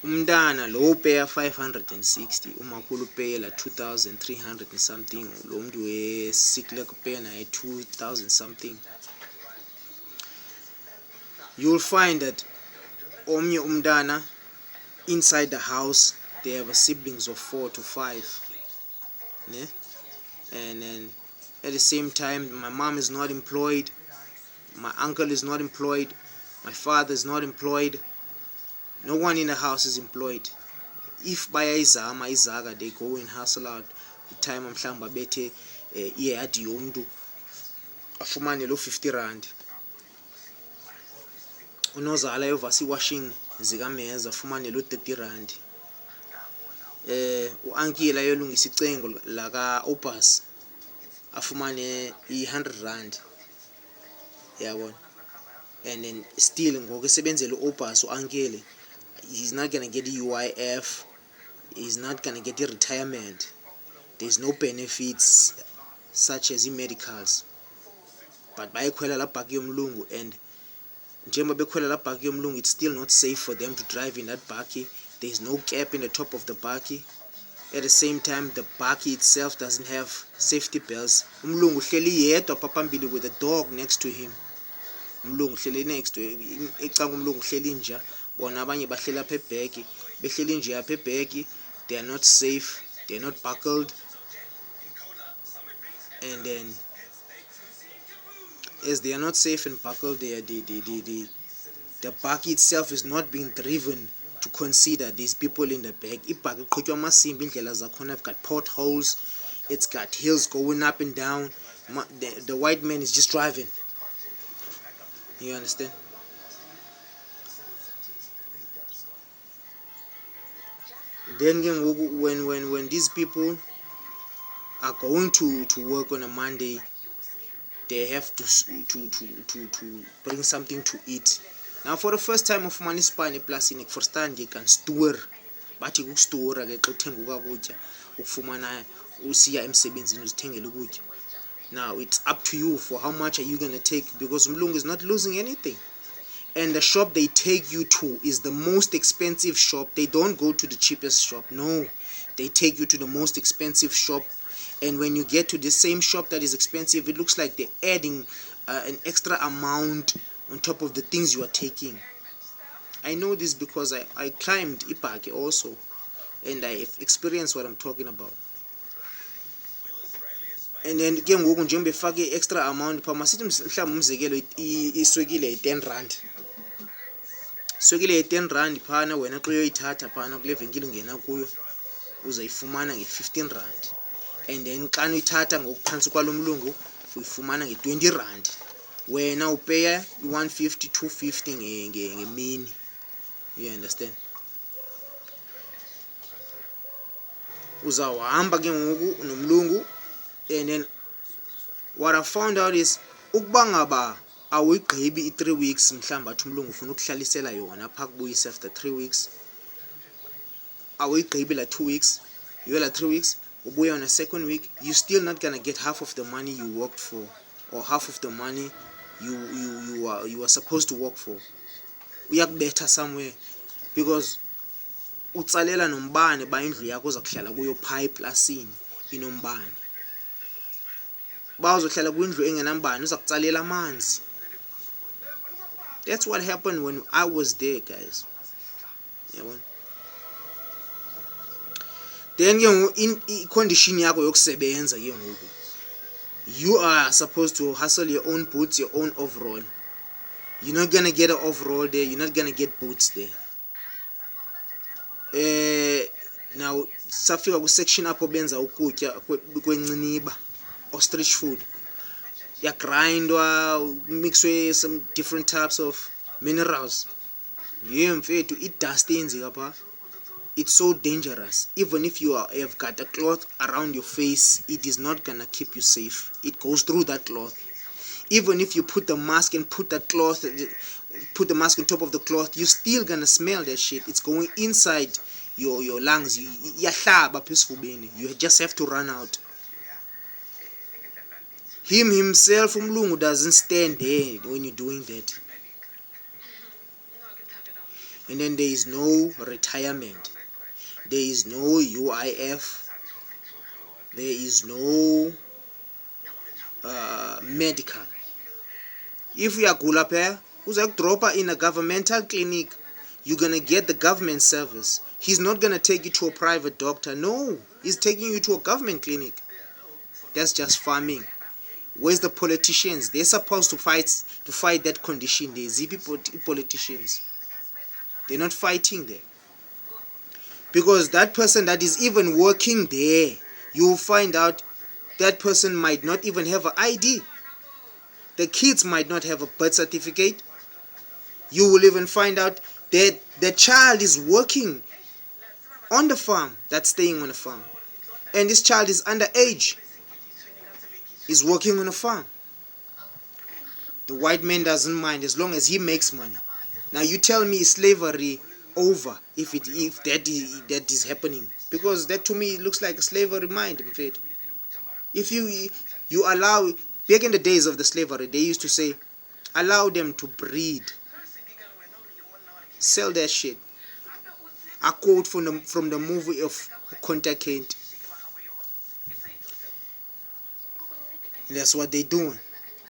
umntana lo upeya 560, umakhulu upeya la 2300 and something, lo mntu wesikle kupeya naye 2000 something. You'll find that omnye umntana inside the house they have siblings of 4 to 5, ne? And then at the same time my mom is not employed, my uncle is not employed, my father is not employed, no one in the house is employed. If bayayizama izaka, they go and hustle out. The time mhlawumbe bethe iyadi yomntu afumane lo 50 rand, unozala yovasa iwashing zikameza afumane lo 30 rand, uankila yolungisa icengo laka Opus afumane i100 rand, yabona. And then still ngoku esebenzela uOpus uankele, he's not gonna get UIF, he's not gonna get retirement, there's no benefits such as medicals. But bayikhwela la bhaki yomlungu, and njengoba bekhwela la bhaki yomlungu, it's still not safe for them to drive in that bhaki. There's no cap in the top of the bhaki. At the same time, the bhaki itself doesn't have safety belts. Umlungu hleli yedwa phambili with a dog next to him. Umlungu hleli next to him, ecanga umlungu hleli nje, bona abanye bahlela apha ebheki, behleli nje apha ebheki. They are not safe, they are not buckled. And then as they are not safe and buckled, the bhaki itself is not being driven to consider these people in the back. Ibhaki iqhutywa amasimbi, indlela zakhona have got potholes, it's got hills going up and down. The white man is just driving, you understand? Then when these people are going to work on a Monday, they have to bring something to eat. Now for the first time of money span eplasini kuforstand you can store, bathi ukustore ke xa uthenga ukutya ukufumana usiya emsebenzini uzithengela ukutya. Now it's up to you for how much are you going to take, because umlungu is not losing anything. And the shop they take you to is the most expensive shop. They don't go to the cheapest shop, no, they take you to the most expensive shop. And when you get to the same shop that is expensive, it looks like they're adding an extra amount on top of the things you are taking. I know this because I climbed ibhaki also, and I experienced what I'm talking about. And then ke ngoku njengoba befake extra amount pha, masithi mhlawumbe umzekelo iswekile yi10 rand, iswekile yi10 rand phana, wena xa uyoyithatha phana kule venkile ungena kuyo uzayifumana nge15 rand. And then xa uyithatha ngokuphantsi kwalo mlungu uyifumana nge20 rand, wena upeya 150 250 ngemini, you understand? Uzawuhamba ke ngoku nomlungu. And then what I found out is ukuba ngaba awuyigqibi i3 weeks, mhlawumbe athi umlungu ufuna ukuhlalisela yona pha kubuyisa after 3 weeks, awuyigqibi la 2 weeks, you la 3 weeks, ubuya on a second week, you're still not gonna get half of the money you worked for, or half of the money you are supposed to work for. Uyakubetha somewhere, because utsalela nombane ba indlu yakho oza kuhlala kuyo pha eplasini inombane. Ba uzohlala kwindlu engenambane uza kutsalela amanzi. That's what happened when I was there, guys. Yabona? Then in condition yakho yokusebenza ke ngoku, you are supposed to hustle your own boots, your own overall. You're not gonna get an overall there, you're not gonna get boots there. Now safika ku section apho benza ukutya kwenciniba, ostrich food, yagrindwa, mixed some different types of minerals. Mfethu idust iyenzika pha. It's so dangerous. Even if you have got a cloth around your face, it is not gonna keep you safe. It goes through that cloth. Even if you put the mask and put the mask on top of the cloth, you're still gonna smell that shit. It's going inside your lungs. You just have to run out. Him himself, umlungu, doesn't stand there when you're doing that. and then there is no retirement, there is no UIF, there is no medical. If you are gula who's like dropper in a governmental clinic, you're gonna get the government service. He's not gonna take you to a private doctor. No, he's taking you to a government clinic. That's just farming. Where's the politicians? They're supposed to fight that condition. The ZP politicians, they're not fighting there, because that person that is even working there, you'll find out that person might not even have an ID. The kids might not have a birth certificate. You will even find out that the child is working on the farm, that's staying on the farm, and this child is underage, is working on a farm. The white man doesn't mind as long as he makes money. Now you tell me, is slavery over if that is happening? Because that to me looks like a slavery mind. In fact, if you allow, back in the days of the slavery, they used to say, allow them to breed, sell that shit. I quote from the movie of Kunta Kinte. That's what they're doing.